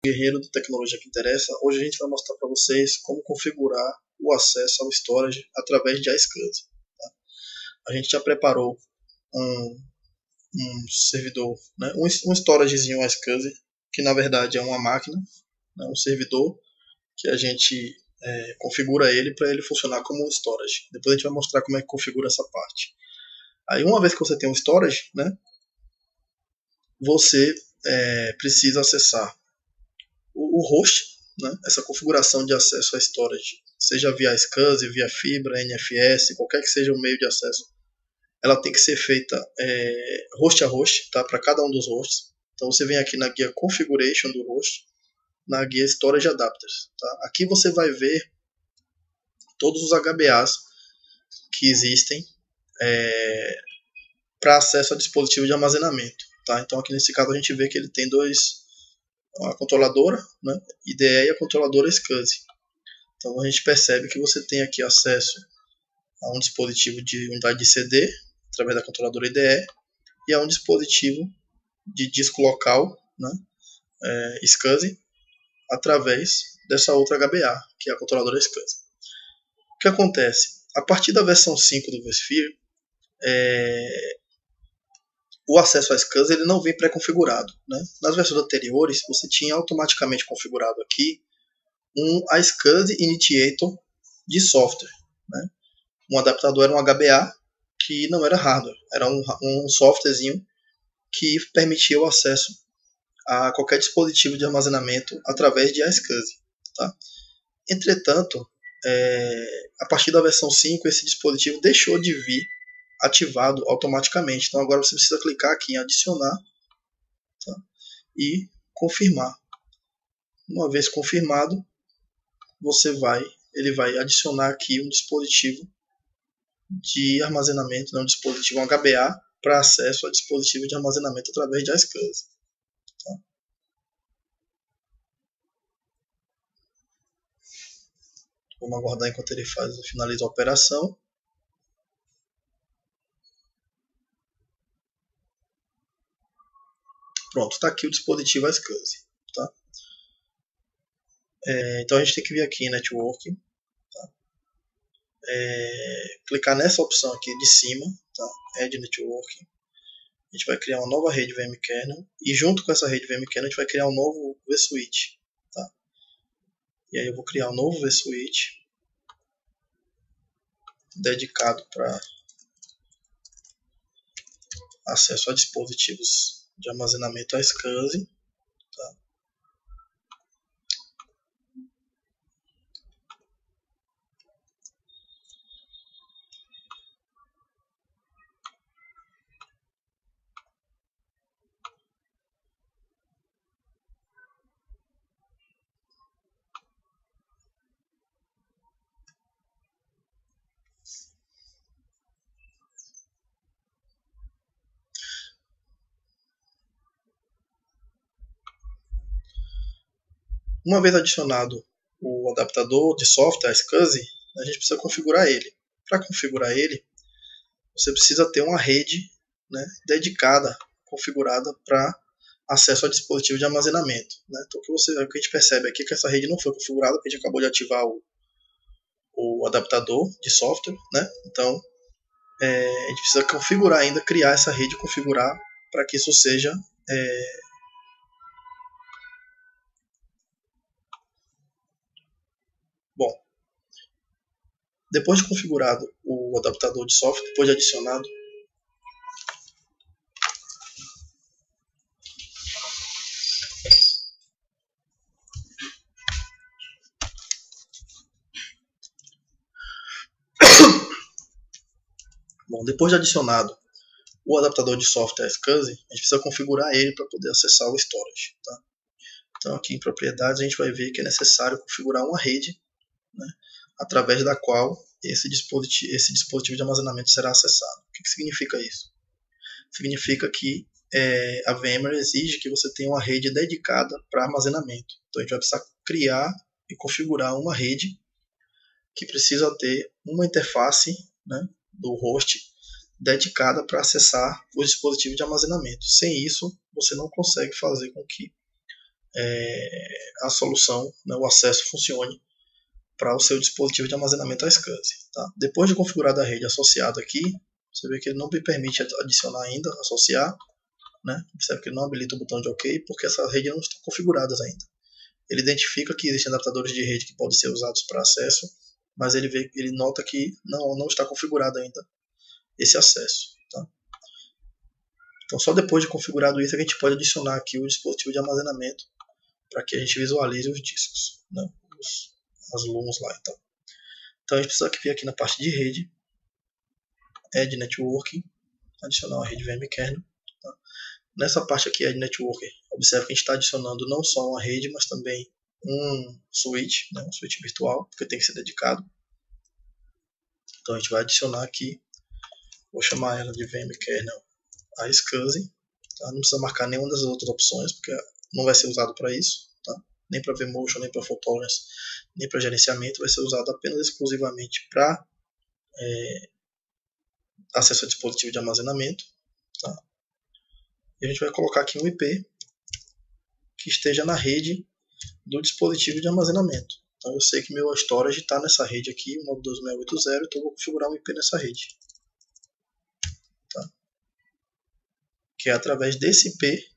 Guerreiro de tecnologia que interessa, hoje a gente vai mostrar para vocês como configurar o acesso ao storage através de iSCSI. Tá? A gente já preparou um servidor, né? um storagezinho iSCSI, que na verdade é uma máquina, né? Um servidor que a gente configura ele para ele funcionar como um storage. Depois a gente vai mostrar como é que configura essa parte. Aí uma vez que você tem um storage, né? Você precisa acessar o host, né? Essa configuração de acesso a storage, seja via SCSI, via fibra, NFS, qualquer que seja o meio de acesso, ela tem que ser feita host a host, tá? Para cada um dos hosts. Então você vem aqui na guia Configuration do host, na guia Storage Adapters. Tá? Aqui você vai ver todos os HBAs que existem para acesso a dispositivo de armazenamento. Tá? Então aqui nesse caso a gente vê que ele tem a controladora, né, IDE e a controladora SCSI. Então a gente percebe que você tem aqui acesso a um dispositivo de unidade de CD através da controladora IDE e a um dispositivo de disco local, né, SCSI, através dessa outra HBA, que é a controladora SCSI. O que acontece? A partir da versão 5 do vSphere, o acesso a SCSI ele não vem pré-configurado. Né? Nas versões anteriores, você tinha automaticamente configurado aqui um iSCSI Initiator de software. Né? Um adaptador era um HBA que não era hardware, era um softwarezinho que permitia o acesso a qualquer dispositivo de armazenamento através de iSCSI. Tá? Entretanto, a partir da versão 5, esse dispositivo deixou de vir ativado automaticamente. Então agora você precisa clicar aqui em adicionar, tá? E confirmar. Uma vez confirmado, ele vai adicionar aqui um dispositivo de armazenamento, um dispositivo HBA para acesso a dispositivo de armazenamento através de iSCSI. Tá? Vamos aguardar enquanto ele finaliza a operação. Pronto, está aqui o dispositivo iSCSI. Tá? Então a gente tem que vir aqui em Network, tá? Clicar nessa opção aqui de cima, tá? Add Network. A gente vai criar uma nova rede vMkernel e junto com essa rede vMkernel a gente vai criar um novo vSwitch. Tá? E aí eu vou criar um novo vSwitch dedicado para acesso a dispositivos de armazenamento a SCSI. Tá? Uma vez adicionado o adaptador de software SCSI, a gente precisa configurar ele. Para configurar ele, você precisa ter uma rede, né, dedicada, configurada para acesso a dispositivo de armazenamento. Né? Então o que a gente percebe aqui é que essa rede não foi configurada, porque a gente acabou de ativar o adaptador de software. Né? Então a gente precisa configurar ainda, criar essa rede, configurar para que isso seja bom. Depois de configurado o adaptador de software, depois de adicionado, depois de adicionado o adaptador de software SCSI, a gente precisa configurar ele para poder acessar o storage. Tá? Então aqui em propriedades a gente vai ver que é necessário configurar uma rede, né, através da qual esse dispositivo de armazenamento será acessado. O que significa isso? Significa que a VMware exige que você tenha uma rede dedicada para armazenamento. Então a gente vai precisar criar e configurar uma rede que precisa ter uma interface, né, do host dedicada para acessar os dispositivos de armazenamento. Sem isso, você não consegue fazer com que a solução, né, o acesso funcione para o seu dispositivo de armazenamento a SCSI. Tá? Depois de configurada a rede associada aqui, você vê que ele não me permite adicionar ainda, associar, né? Percebe que ele não habilita o botão de OK porque essas redes não estão configuradas ainda. Ele identifica que existem adaptadores de rede que podem ser usados para acesso, mas ele nota que não está configurado ainda esse acesso. Tá? Então, só depois de configurado isso, a gente pode adicionar aqui o dispositivo de armazenamento para que a gente visualize os discos, né? As LUNs lá. Então, a gente precisa vir aqui na parte de rede, Add Networking, adicionar uma rede vmkernel. Tá? Nessa parte aqui, Add Networking, observe que a gente está adicionando não só uma rede, mas também um switch, né? Um switch virtual, porque tem que ser dedicado. Então, a gente vai adicionar aqui, vou chamar ela de vmkernel a SCSI. Tá? Não precisa marcar nenhuma das outras opções, porque não vai ser usado para isso. Tá? Nem para vMotion, nem para fault tolerance, nem para gerenciamento. Vai ser usado apenas exclusivamente para acesso a dispositivo de armazenamento. Tá? E a gente vai colocar aqui um IP que esteja na rede do dispositivo de armazenamento. Então eu sei que meu storage está nessa rede aqui, 192.168.0, então eu vou configurar um IP nessa rede. Tá? Que é através desse IP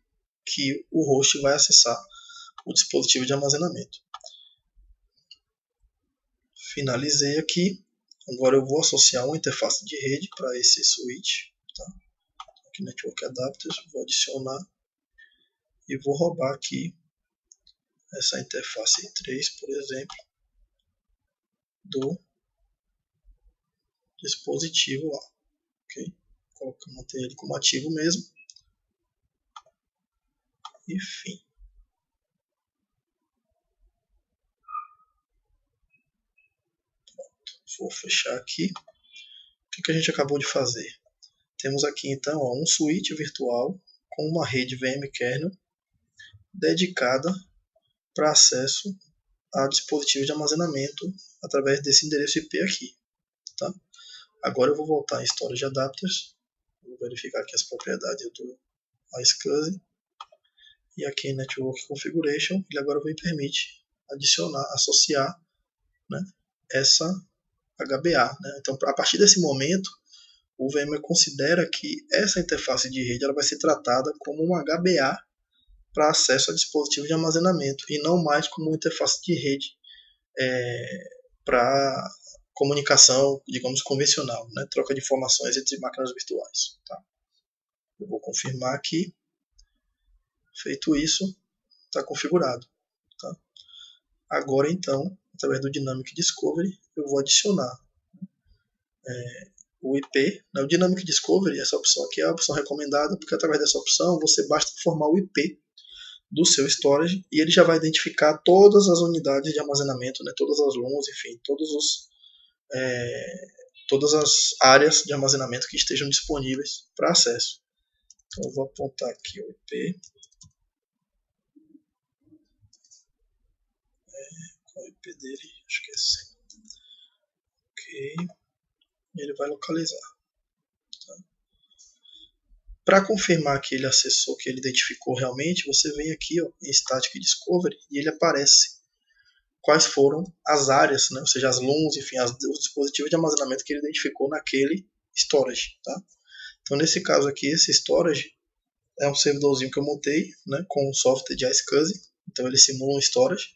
que o host vai acessar o dispositivo de armazenamento. Finalizei aqui. Agora eu vou associar uma interface de rede para esse switch. Tá? Aqui Network Adapters, vou adicionar e vou roubar aqui essa interface 3, por exemplo, do dispositivo lá. Okay? Manter ele como ativo mesmo. E fim. Vou fechar aqui. O que a gente acabou de fazer? Temos aqui então um switch virtual com uma rede vmkernel dedicada para acesso a dispositivos de armazenamento através desse endereço IP aqui. Tá? Agora eu vou voltar em Storage Adapters, vou verificar aqui as propriedades do iSCSI, e aqui em Network Configuration ele agora me permite adicionar, associar, né, essa HBA. Né? Então, a partir desse momento, o VMware considera que essa interface de rede ela vai ser tratada como uma HBA para acesso a dispositivos de armazenamento e não mais como uma interface de rede para comunicação, digamos, convencional, né? Troca de informações entre máquinas virtuais. Tá? Eu vou confirmar aqui. Feito isso, está configurado. Tá? Agora, então, através do Dynamic Discovery, eu vou adicionar o IP. O Dynamic Discovery, essa opção aqui é a opção recomendada, porque através dessa opção você basta informar o IP do seu storage e ele já vai identificar todas as unidades de armazenamento, né, todas as LUNs, enfim, todas as áreas de armazenamento que estejam disponíveis para acesso. Então eu vou apontar aqui o IP. Qual é o IP dele? Acho que é 100. Ok. E ele vai localizar. Tá? Para confirmar que ele acessou, que ele identificou realmente, você vem aqui ó, em Static Discovery e ele aparece quais foram as áreas, né? Ou seja, as LUNs, enfim, os dispositivos de armazenamento que ele identificou naquele storage. Tá? Então, nesse caso aqui, esse storage é um servidorzinho que eu montei, né, com o software de iSCSI. Então, ele simula um storage.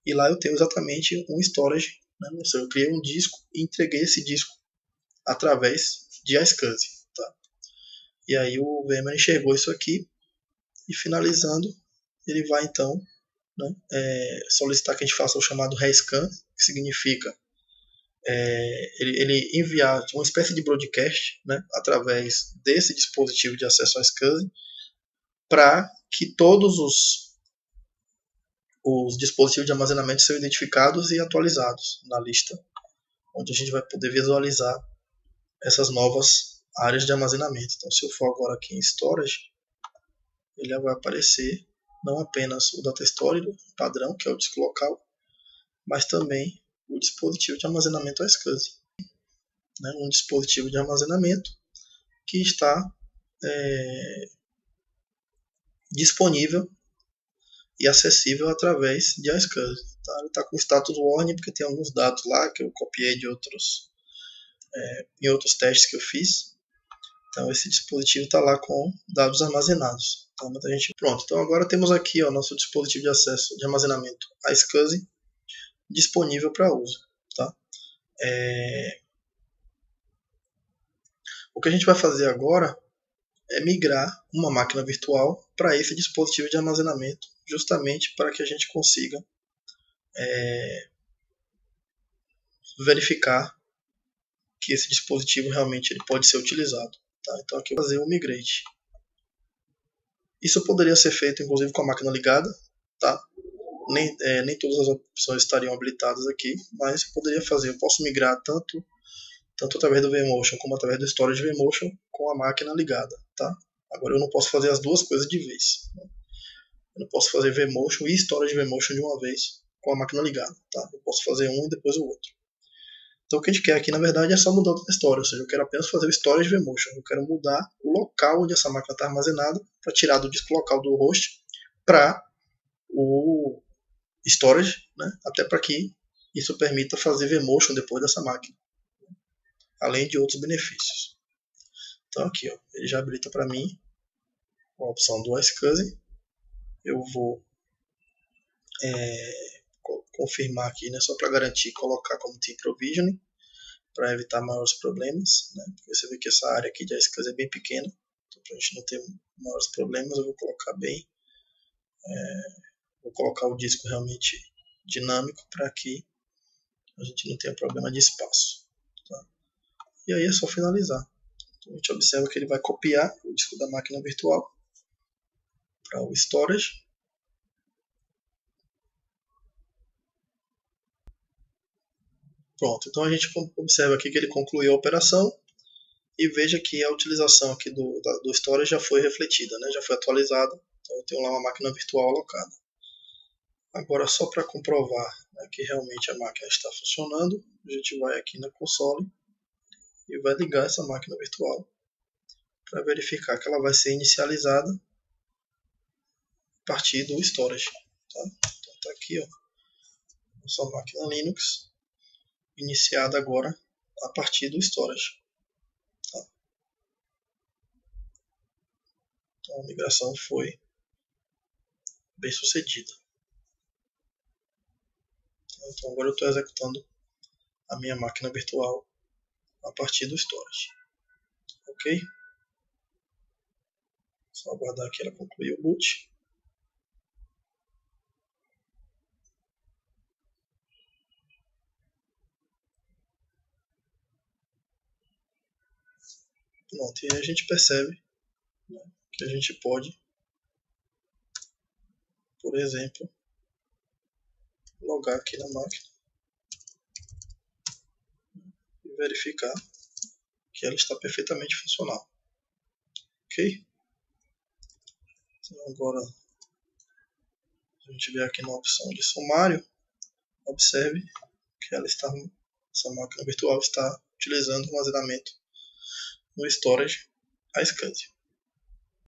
E lá eu tenho exatamente um storage. Né? Ou seja, eu criei um disco e entreguei esse disco através de iSCSI. Tá? E aí o VMware enxergou isso aqui. E finalizando, ele vai então, né, solicitar que a gente faça o chamado rescan, que significa ele enviar uma espécie de broadcast, né, através desse dispositivo de acesso a SCSI para que todos os dispositivos de armazenamento sejam identificados e atualizados na lista, onde a gente vai poder visualizar essas novas áreas de armazenamento. Então, se eu for agora aqui em Storage, ele vai aparecer não apenas o data storage padrão, que é o disco local, mas também o dispositivo de armazenamento SCSI. Né? Um dispositivo de armazenamento que está disponível e acessível através de iSCSI. Tá? Ele está com status warning porque tem alguns dados lá que eu copiei de em outros testes que eu fiz. Então esse dispositivo está lá com dados armazenados. Tá? Mas a gente pronto. Então agora temos aqui o nosso dispositivo de acesso de armazenamento iSCSI disponível para uso. Tá? O que a gente vai fazer agora é migrar uma máquina virtual para esse dispositivo de armazenamento, justamente para que a gente consiga verificar que esse dispositivo realmente ele pode ser utilizado. Tá? Então aqui eu vou fazer o migrate. Isso poderia ser feito inclusive com a máquina ligada. Tá? Nem todas as opções estariam habilitadas aqui, mas eu poderia fazer. Eu posso migrar tanto através do vMotion como através do Storage vMotion com a máquina ligada. Tá? Agora eu não posso fazer as duas coisas de vez. Né? Eu não posso fazer vMotion e Storage vMotion de uma vez com a máquina ligada. Tá? Eu posso fazer um e depois o outro. Então o que a gente quer aqui, na verdade, é só mudar a história. Ou seja, eu quero apenas fazer o Storage vMotion. Eu quero mudar o local onde essa máquina está armazenada para tirar do disco local do host para o Storage, né? Até para que isso permita fazer vMotion depois dessa máquina. Além de outros benefícios. Então aqui, ó, ele já habilita para mim a opção do iSCSI. Eu vou confirmar aqui, né, só para garantir, colocar como Team Provisioning, para evitar maiores problemas. Né, porque você vê que essa área aqui de iSCSI é bem pequena, então para a gente não ter maiores problemas, eu vou colocar vou colocar o disco realmente dinâmico para que a gente não tenha problema de espaço. Tá? E aí é só finalizar. Então a gente observa que ele vai copiar o disco da máquina virtual para o Storage. Pronto, então a gente observa aqui que ele concluiu a operação e veja que a utilização aqui do Storage já foi refletida, né? Já foi atualizada. Então eu tenho lá uma máquina virtual alocada. Agora, só para comprovar, né, que realmente a máquina está funcionando, a gente vai aqui na console e vai ligar essa máquina virtual para verificar que ela vai ser inicializada a partir do Storage. Tá? Então está aqui, ó, nossa máquina Linux iniciada agora a partir do Storage. Tá? Então a migração foi bem sucedida. Então agora eu estou executando a minha máquina virtual a partir do Storage. Ok? Só aguardar que ela concluir o boot. Pronto, e aí a gente percebe, né, que a gente pode, por exemplo, logar aqui na máquina e verificar que ela está perfeitamente funcional. Ok? Então agora a gente vê aqui na opção de sumário, observe que essa máquina virtual está utilizando o armazenamento no Storage iSCSI.